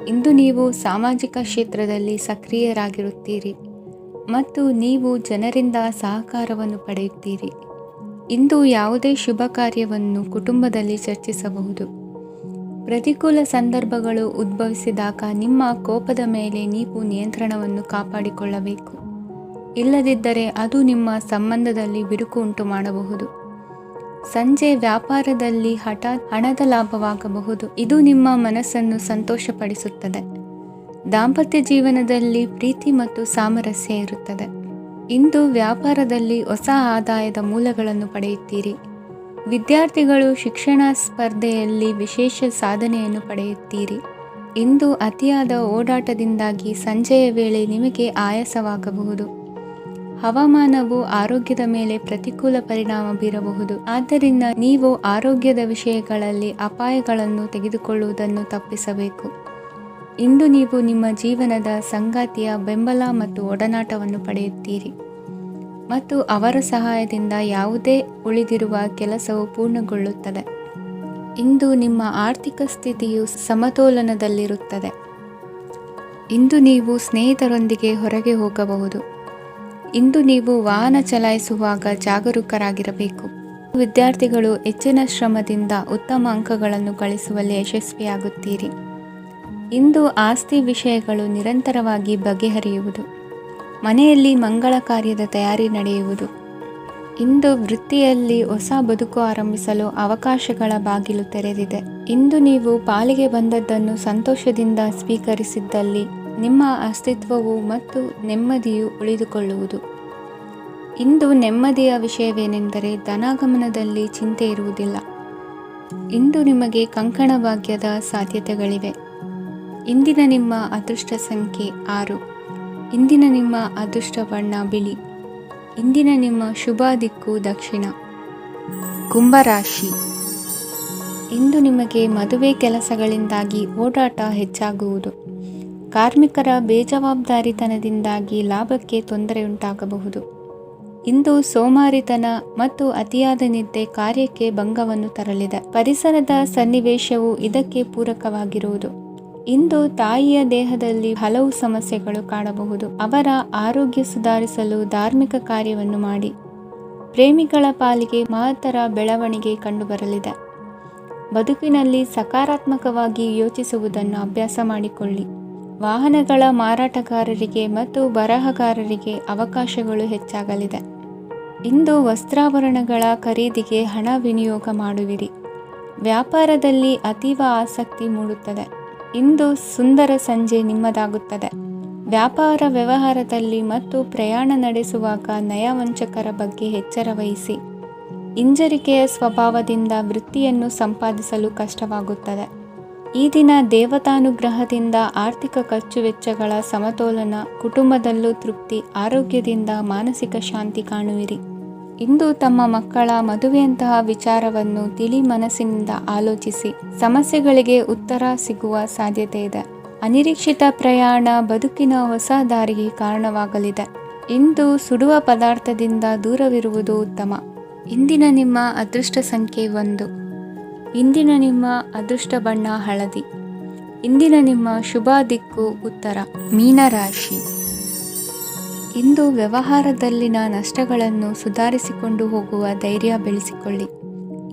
ಇಂದು ನೀವು ಸಾಮಾಜಿಕ ಕ್ಷೇತ್ರದಲ್ಲಿ ಸಕ್ರಿಯರಾಗಿರುತ್ತೀರಿ ಮತ್ತು ನೀವು ಜನರಿಂದ ಸಹಕಾರವನ್ನು ಪಡೆಯುತ್ತೀರಿ. ಇಂದು ಯಾವುದೇ ಶುಭ ಕಾರ್ಯವನ್ನು ಕುಟುಂಬದಲ್ಲಿ ಚರ್ಚಿಸಬಹುದು. ಪ್ರತಿಕೂಲ ಸಂದರ್ಭಗಳು ಉದ್ಭವಿಸಿದಾಗ ನಿಮ್ಮ ಕೋಪದ ಮೇಲೆ ನೀವು ನಿಯಂತ್ರಣವನ್ನು ಕಾಪಾಡಿಕೊಳ್ಳಬೇಕು. ಇಲ್ಲದಿದ್ದರೆ ಅದು ನಿಮ್ಮ ಸಂಬಂಧದಲ್ಲಿ ಬಿರುಕು ಉಂಟು ಮಾಡಬಹುದು. ಸಂಜೆ ವ್ಯಾಪಾರದಲ್ಲಿ ಹಠಾತ್ ಹಣದ ಲಾಭವಾಗಬಹುದು. ಇದು ನಿಮ್ಮ ಮನಸ್ಸನ್ನು ಸಂತೋಷಪಡಿಸುತ್ತದೆ. ದಾಂಪತ್ಯ ಜೀವನದಲ್ಲಿ ಪ್ರೀತಿ ಮತ್ತು ಸಾಮರಸ್ಯ ಇರುತ್ತದೆ. ಇಂದು ವ್ಯಾಪಾರದಲ್ಲಿ ಹೊಸ ಆದಾಯದ ಮೂಲಗಳನ್ನು ಪಡೆಯುತ್ತೀರಿ. ವಿದ್ಯಾರ್ಥಿಗಳು ಶಿಕ್ಷಣ ಸ್ಪರ್ಧೆಯಲ್ಲಿ ವಿಶೇಷ ಸಾಧನೆಯನ್ನು ಪಡೆಯುತ್ತೀರಿ. ಇಂದು ಅತಿಯಾದ ಓಡಾಟದಿಂದಾಗಿ ಸಂಜೆಯ ವೇಳೆ ನಿಮಗೆ ಆಯಾಸವಾಗಬಹುದು. ಹವಾಮಾನವು ಆರೋಗ್ಯದ ಮೇಲೆ ಪ್ರತಿಕೂಲ ಪರಿಣಾಮ ಬೀರಬಹುದು. ಆದ್ದರಿಂದ ನೀವು ಆರೋಗ್ಯದ ವಿಷಯಗಳಲ್ಲಿ ಅಪಾಯಗಳನ್ನು ತೆಗೆದುಕೊಳ್ಳುವುದನ್ನು ತಪ್ಪಿಸಬೇಕು. ಇಂದು ನೀವು ನಿಮ್ಮ ಜೀವನದ ಸಂಗಾತಿಯ ಬೆಂಬಲ ಮತ್ತು ಒಡನಾಟವನ್ನು ಪಡೆಯುತ್ತೀರಿ ಮತ್ತು ಅವರ ಸಹಾಯದಿಂದ ಯಾವುದೇ ಉಳಿದಿರುವ ಕೆಲಸವು ಪೂರ್ಣಗೊಳ್ಳುತ್ತದೆ. ಇಂದು ನಿಮ್ಮ ಆರ್ಥಿಕ ಸ್ಥಿತಿಯು ಸಮತೋಲನದಲ್ಲಿರುತ್ತದೆ. ಇಂದು ನೀವು ಸ್ನೇಹಿತರೊಂದಿಗೆ ಹೊರಗೆ ಹೋಗಬಹುದು. ಇಂದು ನೀವು ವಾಹನ ಚಲಾಯಿಸುವಾಗ ಜಾಗರೂಕರಾಗಿರಬೇಕು. ವಿದ್ಯಾರ್ಥಿಗಳು ಹೆಚ್ಚಿನ ಶ್ರಮದಿಂದ ಉತ್ತಮ ಅಂಕಗಳನ್ನು ಗಳಿಸುವಲ್ಲಿ ಯಶಸ್ವಿಯಾಗುತ್ತೀರಿ. ಇಂದು ಆಸ್ತಿ ವಿಷಯಗಳು ನಿರಂತರವಾಗಿ ಬಗೆಹರಿಯುವುದು. ಮನೆಯಲ್ಲಿ ಮಂಗಳ ಕಾರ್ಯದ ತಯಾರಿ ನಡೆಯುವುದು. ಇಂದು ವೃತ್ತಿಯಲ್ಲಿ ಹೊಸ ಬದುಕು ಆರಂಭಿಸಲು ಅವಕಾಶಗಳ ಬಾಗಿಲು ತೆರೆದಿದೆ. ಇಂದು ನೀವು ಪಾಲಿಗೆ ಬಂದದ್ದನ್ನು ಸಂತೋಷದಿಂದ ಸ್ವೀಕರಿಸಿದ್ದಲ್ಲಿ ನಿಮ್ಮ ಅಸ್ತಿತ್ವವು ಮತ್ತು ನೆಮ್ಮದಿಯು ಉಳಿದುಕೊಳ್ಳುವುದು. ಇಂದು ನೆಮ್ಮದಿಯ ವಿಷಯವೇನೆಂದರೆ ಧನಾಗಮನದಲ್ಲಿ ಚಿಂತೆ ಇರುವುದಿಲ್ಲ. ಇಂದು ನಿಮಗೆ ಕಂಕಣ ಭಾಗ್ಯದ ಸಾಧ್ಯತೆಗಳಿವೆ. ಇಂದಿನ ನಿಮ್ಮ ಅದೃಷ್ಟ ಸಂಖ್ಯೆ 6. ಇಂದಿನ ನಿಮ್ಮ ಅದೃಷ್ಟ ಬಣ್ಣ ಬಿಳಿ. ಇಂದಿನ ನಿಮ್ಮ ಶುಭ ದಿಕ್ಕು ದಕ್ಷಿಣ. ಕುಂಭರಾಶಿ. ಇಂದು ನಿಮಗೆ ಮದುವೆ ಕೆಲಸಗಳಿಂದಾಗಿ ಓಡಾಟ ಹೆಚ್ಚಾಗುವುದು. ಕಾರ್ಮಿಕರ ಬೇಜವಾಬ್ದಾರಿತನದಿಂದಾಗಿ ಲಾಭಕ್ಕೆ ತೊಂದರೆಯುಂಟಾಗಬಹುದು. ಇಂದು ಸೋಮಾರಿತನ ಮತ್ತು ಅತಿಯಾದ ನಿದ್ದೆ ಕಾರ್ಯಕ್ಕೆ ಭಂಗವನ್ನು ತರಲಿದೆ. ಪರಿಸರದ ಸನ್ನಿವೇಶವು ಇದಕ್ಕೆ ಪೂರಕವಾಗಿರುವುದು. ಇಂದು ತಾಯಿಯ ದೇಹದಲ್ಲಿ ಹಲವು ಸಮಸ್ಯೆಗಳು ಕಾಣಬಹುದು. ಅವರ ಆರೋಗ್ಯ ಸುಧಾರಿಸಲು ಧಾರ್ಮಿಕ ಕಾರ್ಯವನ್ನು ಮಾಡಿ. ಪ್ರೇಮಿಗಳ ಪಾಲಿಗೆ ಮಹತ್ತರ ಬೆಳವಣಿಗೆ ಕಂಡುಬರಲಿದೆ. ಬದುಕಿನಲ್ಲಿ ಸಕಾರಾತ್ಮಕವಾಗಿ ಯೋಚಿಸುವುದನ್ನು ಅಭ್ಯಾಸ ಮಾಡಿಕೊಳ್ಳಿ. ವಾಹನಗಳ ಮಾರಾಟಗಾರರಿಗೆ ಮತ್ತು ಬರಹಗಾರರಿಗೆ ಅವಕಾಶಗಳು ಹೆಚ್ಚಾಗಲಿದೆ. ಇಂದು ವಸ್ತ್ರಾಭರಣಗಳ ಖರೀದಿಗೆ ಹಣ ವಿನಿಯೋಗ ಮಾಡುವಿರಿ. ವ್ಯಾಪಾರದಲ್ಲಿ ಅತೀವ ಆಸಕ್ತಿ ಮೂಡುತ್ತದೆ. ಇಂದು ಸುಂದರ ಸಂಜೆ ನಿಮ್ಮದಾಗುತ್ತದೆ. ವ್ಯಾಪಾರ ವ್ಯವಹಾರದಲ್ಲಿ ಮತ್ತು ಪ್ರಯಾಣ ನಡೆಸುವಾಗ ನಯವಂಚಕರ ಬಗ್ಗೆ ಎಚ್ಚರ ವಹಿಸಿ. ಹಿಂಜರಿಕೆಯ ಸ್ವಭಾವದಿಂದ ವೃತ್ತಿಯನ್ನು ಸಂಪಾದಿಸಲು ಕಷ್ಟವಾಗುತ್ತದೆ. ಈ ದಿನ ದೇವತಾನುಗ್ರಹದಿಂದ ಆರ್ಥಿಕ ಖರ್ಚು ವೆಚ್ಚಗಳ ಸಮತೋಲನ, ಕುಟುಂಬದಲ್ಲೂ ತೃಪ್ತಿ, ಆರೋಗ್ಯದಿಂದ ಮಾನಸಿಕ ಶಾಂತಿ ಕಾಣುವಿರಿ. ಇಂದು ತಮ್ಮ ಮಕ್ಕಳ ಮದುವೆಯಂತಹ ವಿಚಾರವನ್ನು ತಿಳಿ ಮನಸ್ಸಿನಿಂದ ಆಲೋಚಿಸಿ. ಸಮಸ್ಯೆಗಳಿಗೆ ಉತ್ತರ ಸಿಗುವ ಸಾಧ್ಯತೆ ಇದೆ. ಅನಿರೀಕ್ಷಿತ ಪ್ರಯಾಣ ಬದುಕಿನ ಹೊಸ ದಾರಿಗೆ ಕಾರಣವಾಗಲಿದೆ. ಇಂದು ಸುಡುವ ಪದಾರ್ಥದಿಂದ ದೂರವಿರುವುದು ಉತ್ತಮ. ಇಂದಿನ ನಿಮ್ಮ ಅದೃಷ್ಟ ಸಂಖ್ಯೆ 1. ಇಂದಿನ ನಿಮ್ಮ ಅದೃಷ್ಟ ಬಣ್ಣ ಹಳದಿ. ಇಂದಿನ ನಿಮ್ಮ ಶುಭ ದಿಕ್ಕು ಉತ್ತರ. ಮೀನರಾಶಿ. ಇಂದು ವ್ಯವಹಾರದಲ್ಲಿನ ನಷ್ಟಗಳನ್ನು ಸುಧಾರಿಸಿಕೊಂಡು ಹೋಗುವ ಧೈರ್ಯ ಬೆಳೆಸಿಕೊಳ್ಳಿ.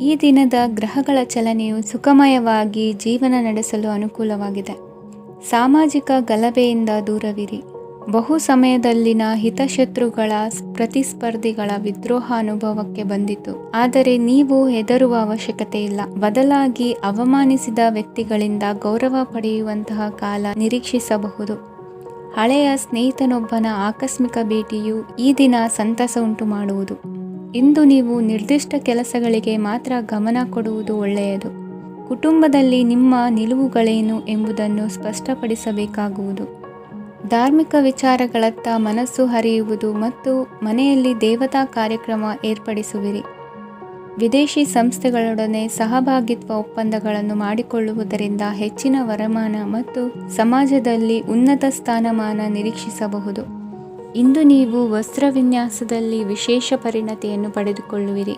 ಈ ದಿನದ ಗ್ರಹಗಳ ಚಲನೆಯು ಸುಖಮಯವಾಗಿ ಜೀವನ ನಡೆಸಲು ಅನುಕೂಲವಾಗಿದೆ. ಸಾಮಾಜಿಕ ಗಲಭೆಯಿಂದ ದೂರವಿರಿ. ಬಹು ಸಮಯದಲ್ಲಿನ ಹಿತಶತ್ರುಗಳ ಪ್ರತಿಸ್ಪರ್ಧಿಗಳ ವಿದ್ರೋಹ ಅನುಭವಕ್ಕೆ ಬಂದಿತು. ಆದರೆ ನೀವು ಹೆದರುವ ಅವಶ್ಯಕತೆ ಇಲ್ಲ. ಬದಲಾಗಿ ಅವಮಾನಿಸಿದ ವ್ಯಕ್ತಿಗಳಿಂದ ಗೌರವ ಪಡೆಯುವಂತಹ ಕಾಲ ನಿರೀಕ್ಷಿಸಬಹುದು. ಹಳೆಯ ಸ್ನೇಹಿತನೊಬ್ಬನ ಆಕಸ್ಮಿಕ ಭೇಟಿಯು ಈ ದಿನ ಸಂತಸ ಉಂಟು ಮಾಡುವುದು. ಇಂದು ನೀವು ನಿರ್ದಿಷ್ಟ ಕೆಲಸಗಳಿಗೆ ಮಾತ್ರ ಗಮನ ಕೊಡುವುದು ಒಳ್ಳೆಯದು. ಕುಟುಂಬದಲ್ಲಿ ನಿಮ್ಮ ನಿಲುವುಗಳೇನು ಎಂಬುದನ್ನು ಸ್ಪಷ್ಟಪಡಿಸಬೇಕಾಗುವುದು. ಧಾರ್ಮಿಕ ವಿಚಾರಗಳತ್ತ ಮನಸ್ಸು ಹರಿಯುವುದು ಮತ್ತು ಮನೆಯಲ್ಲಿ ದೇವತಾ ಕಾರ್ಯಕ್ರಮ ಏರ್ಪಡಿಸುವಿರಿ. ವಿದೇಶಿ ಸಂಸ್ಥೆಗಳೊಡನೆ ಸಹಭಾಗಿತ್ವ ಒಪ್ಪಂದಗಳನ್ನು ಮಾಡಿಕೊಳ್ಳುವುದರಿಂದ ಹೆಚ್ಚಿನ ವರಮಾನ ಮತ್ತು ಸಮಾಜದಲ್ಲಿ ಉನ್ನತ ಸ್ಥಾನಮಾನ ನಿರೀಕ್ಷಿಸಬಹುದು. ಇಂದು ನೀವು ವಸ್ತ್ರವಿನ್ಯಾಸದಲ್ಲಿ ವಿಶೇಷ ಪರಿಣತಿಯನ್ನು ಪಡೆದುಕೊಳ್ಳುವಿರಿ.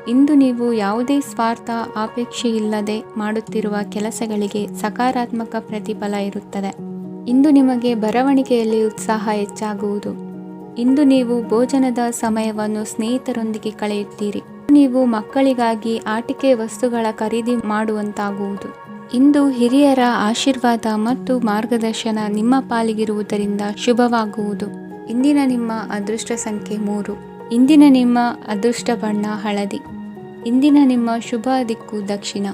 ಇಂದು ನೀವು ಯಾವುದೇ ಸ್ವಾರ್ಥ ಅಪೇಕ್ಷೆಯಿಲ್ಲದೆ ಮಾಡುತ್ತಿರುವ ಕೆಲಸಗಳಿಗೆ ಸಕಾರಾತ್ಮಕ ಪ್ರತಿಫಲ ಇರುತ್ತದೆ. ಇಂದು ನಿಮಗೆ ಬರವಣಿಗೆಯಲ್ಲಿ ಉತ್ಸಾಹ ಹೆಚ್ಚಾಗುವುದು. ಇಂದು ನೀವು ಭೋಜನದ ಸಮಯವನ್ನು ಸ್ನೇಹಿತರೊಂದಿಗೆ ಕಳೆಯುತ್ತೀರಿ. ನೀವು ಮಕ್ಕಳಿಗಾಗಿ ಆಟಿಕೆ ವಸ್ತುಗಳ ಖರೀದಿ ಮಾಡುವಂತಾಗುವುದು. ಇಂದು ಹಿರಿಯರ ಆಶೀರ್ವಾದ ಮತ್ತು ಮಾರ್ಗದರ್ಶನ ನಿಮ್ಮ ಪಾಲಿಗಿರುವುದರಿಂದ ಶುಭವಾಗುವುದು. ಇಂದಿನ ನಿಮ್ಮ ಅದೃಷ್ಟ ಸಂಖ್ಯೆ 3. ಇಂದಿನ ನಿಮ್ಮ ಅದೃಷ್ಟ ಬಣ್ಣ ಹಳದಿ. ಇಂದಿನ ನಿಮ್ಮ ಶುಭ ದಿಕ್ಕು ದಕ್ಷಿಣ.